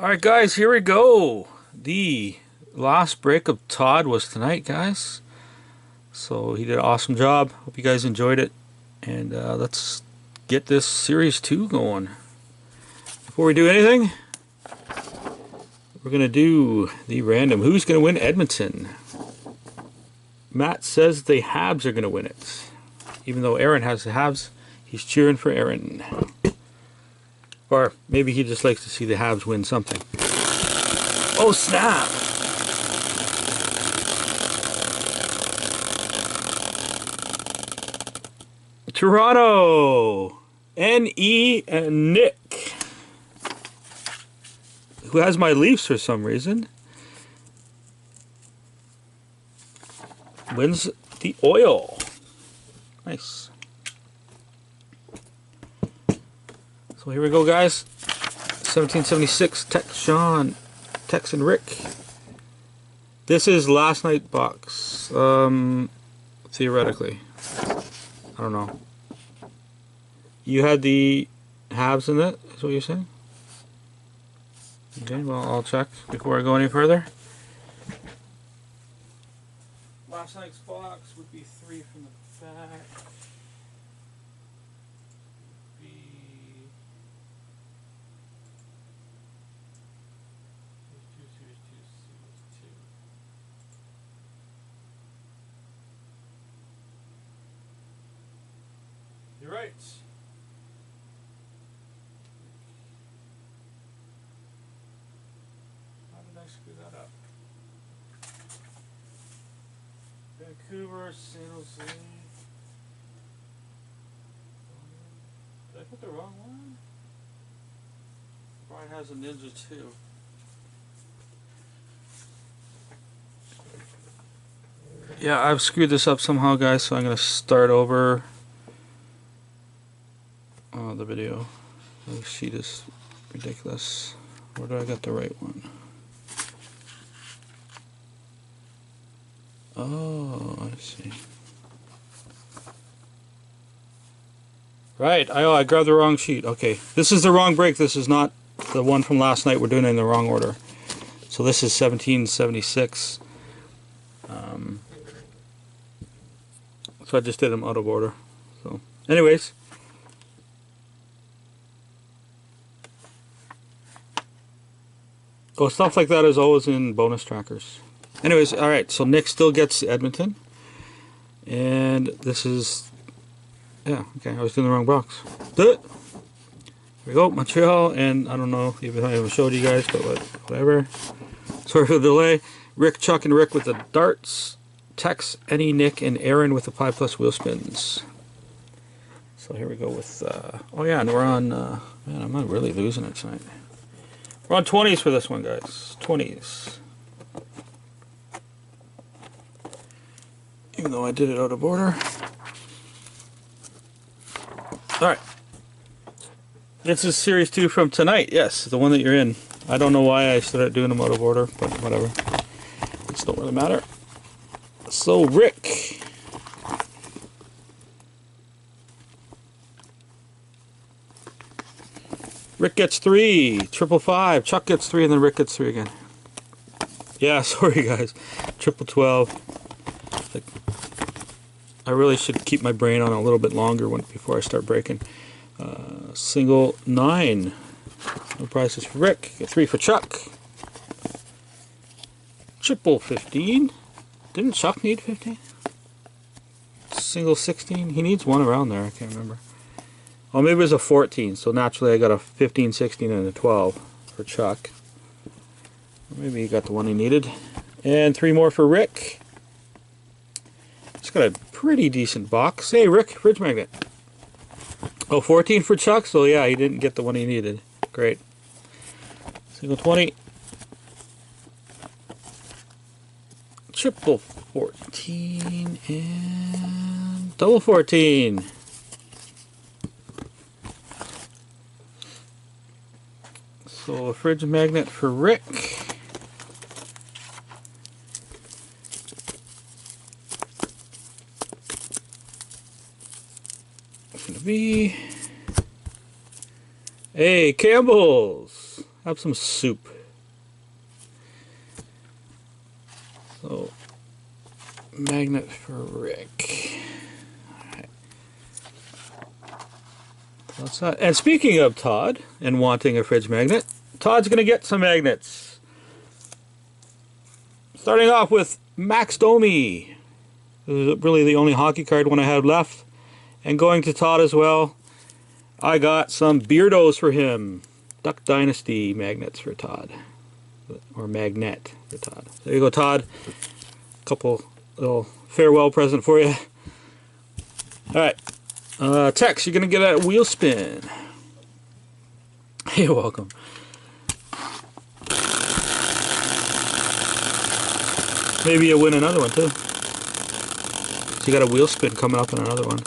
Alright guys, here we go. The last break of Todd was tonight, guys. So he did an awesome job. Hope you guys enjoyed it. And let's get this Series 2 going. Before we do anything, we're going to do the random. Who's going to win Edmonton? Matt says the Habs are going to win it. Even though Aaron has the Habs, he's cheering for Aaron. Or maybe he just likes to see the Habs win something. Oh snap! Toronto! N.E. and Nick, who has my Leafs for some reason, wins the Oil. Nice. So here we go, guys. 1776, Tex and Rick. This is last night box. Theoretically. I don't know. You had the Habs in it, is what you're saying? Okay, well, I'll check before I go any further. Last night's box would be 3 from the back. You're right. How did I screw that up? Vancouver, San Jose. Did I put the wrong one? Brian has a Ninja too. Yeah, I've screwed this up somehow, guys, so I'm going to start over. Oh, the video. The sheet is ridiculous. Where do I get the right one? Oh, I see. Right. I grabbed the wrong sheet. Okay. This is the wrong break. This is not the one from last night. We're doing it in the wrong order. So this is 1776. So I just did them out of order. So, anyways. Oh, stuff like that is always in bonus trackers. Anyways, alright, so Nick still gets Edmonton. And this is... Yeah, okay, I was doing the wrong box. Here we go, Montreal, and I don't know if I haven't showed you guys, but whatever. Sorry for the delay. Rick, Chuck, and Rick with the darts. Tex, Eddie, Nick, and Aaron with the 5+ wheel spins. So here we go with... oh yeah, and we're on... man, I'm not really losing it tonight. We're on 20s for this one, guys. 20s. Even though I did it out of order. Alright. This is Series 2 from tonight. Yes, the one that you're in. I don't know why I started doing them out of order, but whatever. It don't really matter. So, Rick. Rick gets 3, 555. Chuck gets 3, and then Rick gets 3 again. Yeah, sorry guys. 12. Like, I really should keep my brain on a little bit longer before I start breaking. Single 9. No prizes for Rick. Get 3 for Chuck. 15. Didn't Chuck need 15? Single 16. He needs one around there. I can't remember. Oh, maybe it was a 14, so naturally I got a 15, 16, and a 12 for Chuck. Maybe he got the one he needed. And 3 more for Rick. It's got a pretty decent box. Hey, Rick, fridge magnet. Oh, 14 for Chuck, so yeah, he didn't get the one he needed. Great. Single 20. 14, and double 14. So a fridge magnet for Rick. It's going to be a Campbell's. have some soup. So, magnet for Rick. Alright. That's that. And speaking of Todd and wanting a fridge magnet, Todd's going to get some magnets. Starting off with Max Domi. This is really the only hockey card one I had left. And going to Todd as well, I got some Beardos for him. Duck Dynasty magnets for Todd. Or magnet for Todd. There you go, Todd. Couple little farewell present for you. Alright. Tex, you're going to get a wheel spin. You're welcome. Maybe you'll win another one too. So you got a wheel spin coming up in another one.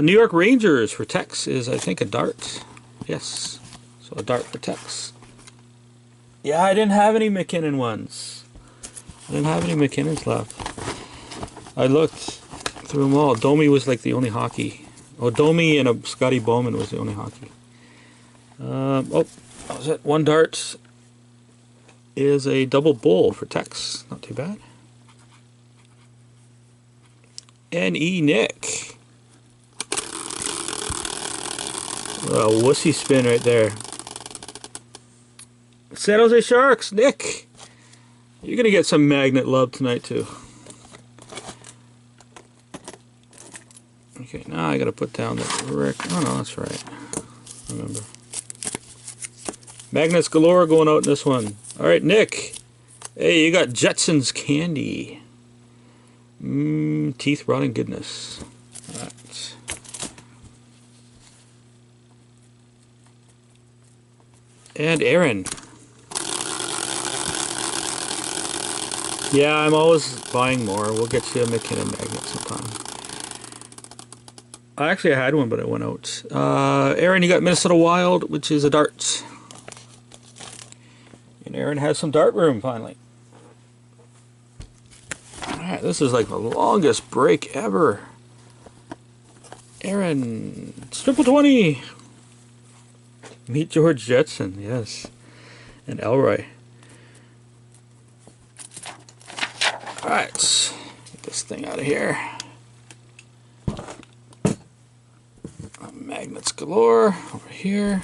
New York Rangers for Tex is, I think, a dart. Yes. So a dart for Tex. Yeah, I didn't have any McKinnon ones. I didn't have any McKinnons left. I looked through them all. Domi was like the only hockey. Oh, Domi and a Scotty Bowman was the only hockey. Oh, that was it. One dart is a double bull for Tex. Not too bad. N.E. Nick. A wussy spin right there. San Jose Sharks, Nick. You're going to get some magnet love tonight too. Okay, now I got to put down the Rick. Oh no, that's right. Remember. Magnets galore going out in this one. Alright, Nick. Hey, you got Jetsons candy. Teeth rotting goodness. Alright. And Aaron. Yeah, I'm always buying more. We'll get you a McKinnon magnet sometime. I had one, but it went out. Aaron, you got Minnesota Wild, which is a dart. And Aaron has some dart room, finally. Alright, this is like the longest break ever. Aaron, triple 20. Meet George Jetson, yes. And Elroy. Alright, get this thing out of here. Magnets galore over here.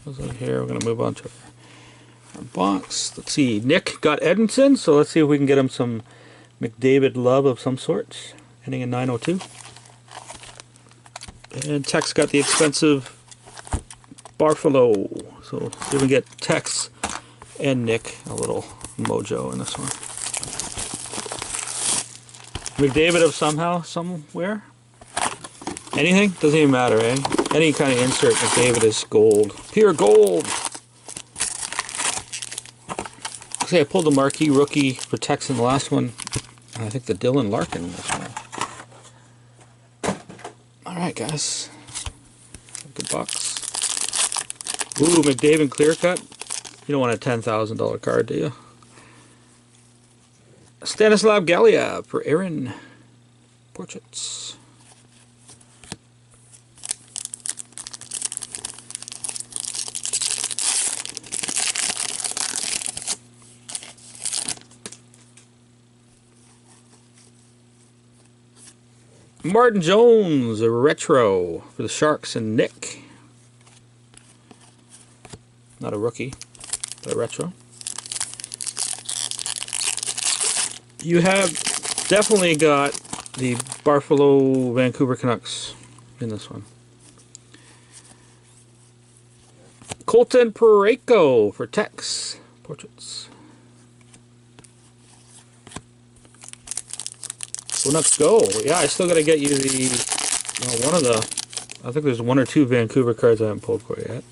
Those over here. We're going to move on to our box. Let's see. Nick got Edmonton, so let's see if we can get him some McDavid love of some sort. Ending in 902. And Tex got the expensive Barfalo. So see if we can get Tex and Nick a little mojo in this one. McDavid of somehow, somewhere. Anything? Doesn't even matter, eh? Any kind of insert, McDavid is gold. Pure gold! See, I pulled the marquee rookie for Tex in the last one. I think the Dylan Larkin in this one. Alright, guys. Good box. Ooh, McDavid clear cut. You don't want a $10,000 card, do you? Stanislav Gallia for Aaron. Portraits. Martin Jones, a retro for the Sharks, and Nick. Not a rookie, but a retro. You have definitely got the Buffalo Vancouver Canucks in this one. Colton Parayko for Tex. Portraits. Well, let's go. Yeah, I still got to get you the one of the. I think there's one or two Vancouver cards I haven't pulled for you yet.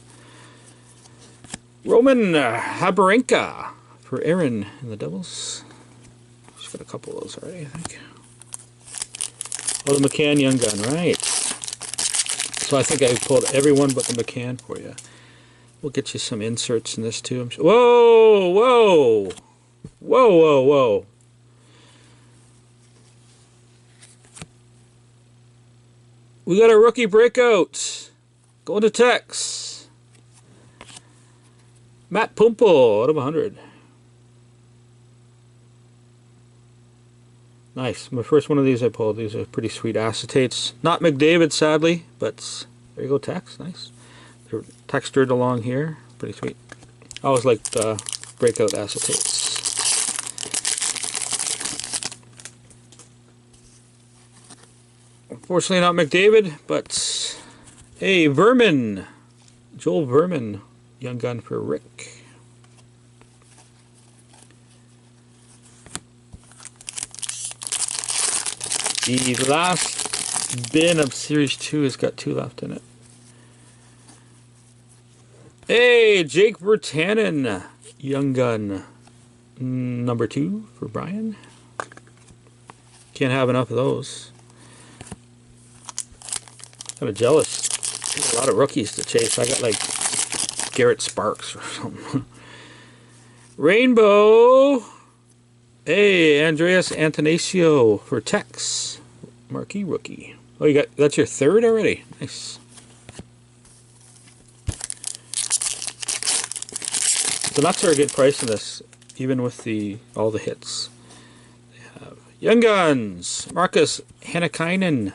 Roman Habarenka for Aaron and the Devils. Just got a couple of those already, I think. Oh, the McCann Young Gun, right? So I think I pulled everyone but the McCann for you. We'll get you some inserts in this too. I'm sure. Whoa, whoa, whoa, whoa, whoa. We got a rookie breakout. Going to Tex. Matt Pumple out of 100. Nice. My first one of these I pulled. These are pretty sweet acetates. Not McDavid, sadly, but there you go, Tex. Nice. They're textured along here. Pretty sweet. I always like the breakout acetates. Unfortunately not McDavid, but hey, Vermin. Joel Vermin. Young gun for Rick. The last bin of Series 2 has got 2 left in it. Hey, Jake Virtanen. Young gun. Number 2 for Brian. Can't have enough of those. Kind of jealous. There's a lot of rookies to chase. I got like Garrett Sparks or something. Rainbow. Hey, Andreas Antonaccio for Tex. Marquee rookie. Oh, you got that's your third already. Nice. The nuts are a good price in this, even with all the hits. They have Young Guns. Marcus Hannikainen.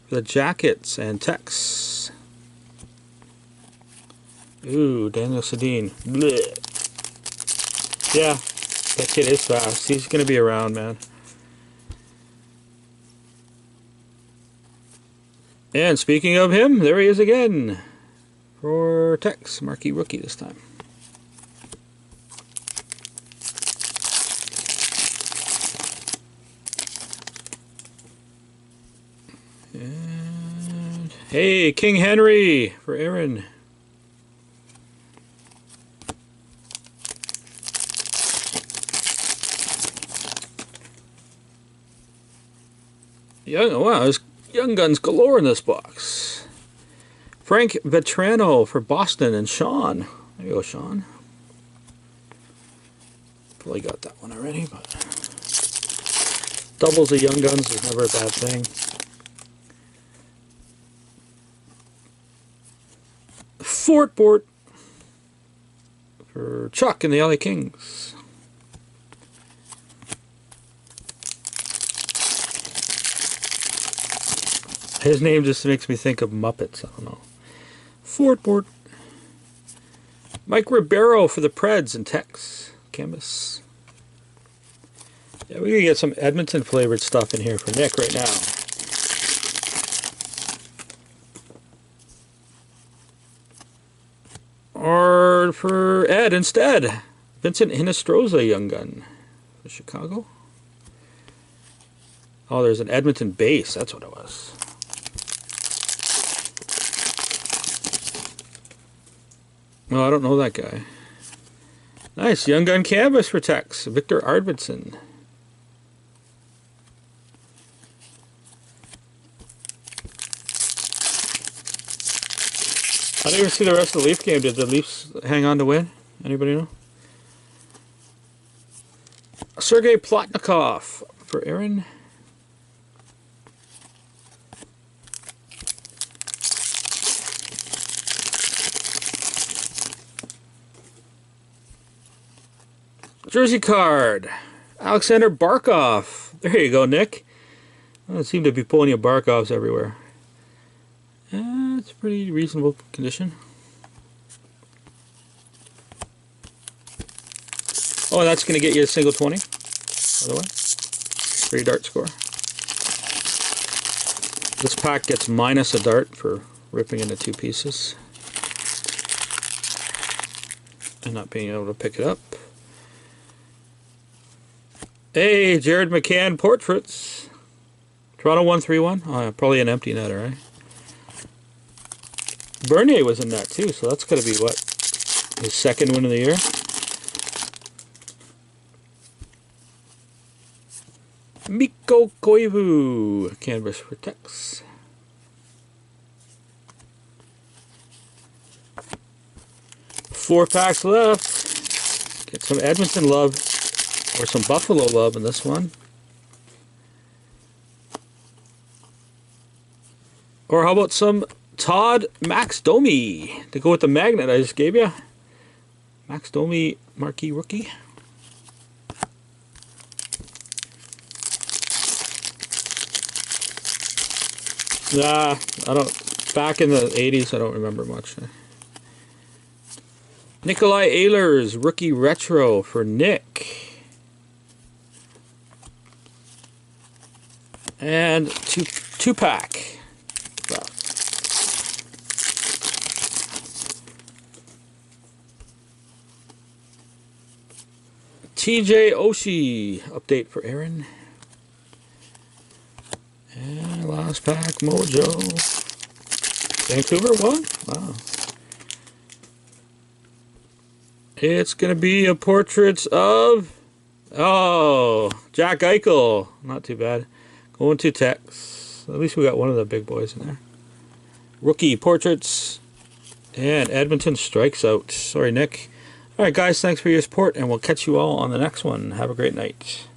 The Jackets and Tex. Ooh, Daniel Sedin. Blech. Yeah, that kid is fast. He's going to be around, man. And speaking of him, there he is again. For Tex. Marquee rookie this time. And hey, King Henry for Aaron. Wow, there's Young Guns galore in this box. Frank Vetrano for Boston and Sean. There you go, Sean. Probably got that one already, but doubles of Young Guns is never a bad thing. Fort Bort for Chuck and the LA Kings. His name just makes me think of Muppets. I don't know. Fort Bort. Mike Ribeiro for the Preds and Tex. Canvas. Yeah, we're going to get some Edmonton flavored stuff in here for Nick right now. Or for Ed instead. Vincent Hinostroza, Young Gun. For Chicago. Oh, there's an Edmonton base. That's what it was. Well, I don't know that guy. Nice. Young Gun canvas for Tex. Victor Arvidsson. I didn't even see the rest of the Leaf game. Did the Leafs hang on to win? Anybody know? Sergei Plotnikov for Aaron. Jersey card. Alexander Barkov. There you go, Nick. I don't seem to be pulling you Barkovs everywhere. It's pretty reasonable condition. Oh, and that's going to get you a single 20, by the way, for your dart score. This pack gets minus a dart for ripping into 2 pieces and not being able to pick it up. Hey, Jared McCann portraits. Toronto 131. Oh, yeah, probably an empty netter, right? Bernier was in that too, so that's got to be what? His second win of the year? Mikko Koivu. Canvas for Tex. Four packs left. Get some Edmonton love. Or some Buffalo love in this one. Or how about some Todd Max Domi to go with the magnet I just gave you? Max Domi marquee rookie. Nah, I don't. Back in the 80s, I don't remember much. Nikolai Ehlers rookie retro for Nick. And two pack left. TJ Oshie update for Aaron. And last pack Mojo. Vancouver won? Wow. It's going to be a portrait of, oh, Jack Eichel. Not too bad. Going to Tex. At least we got one of the big boys in there. Rookie portraits. And Edmonton strikes out. Sorry, Nick. All right, guys, thanks for your support, and we'll catch you all on the next one. Have a great night.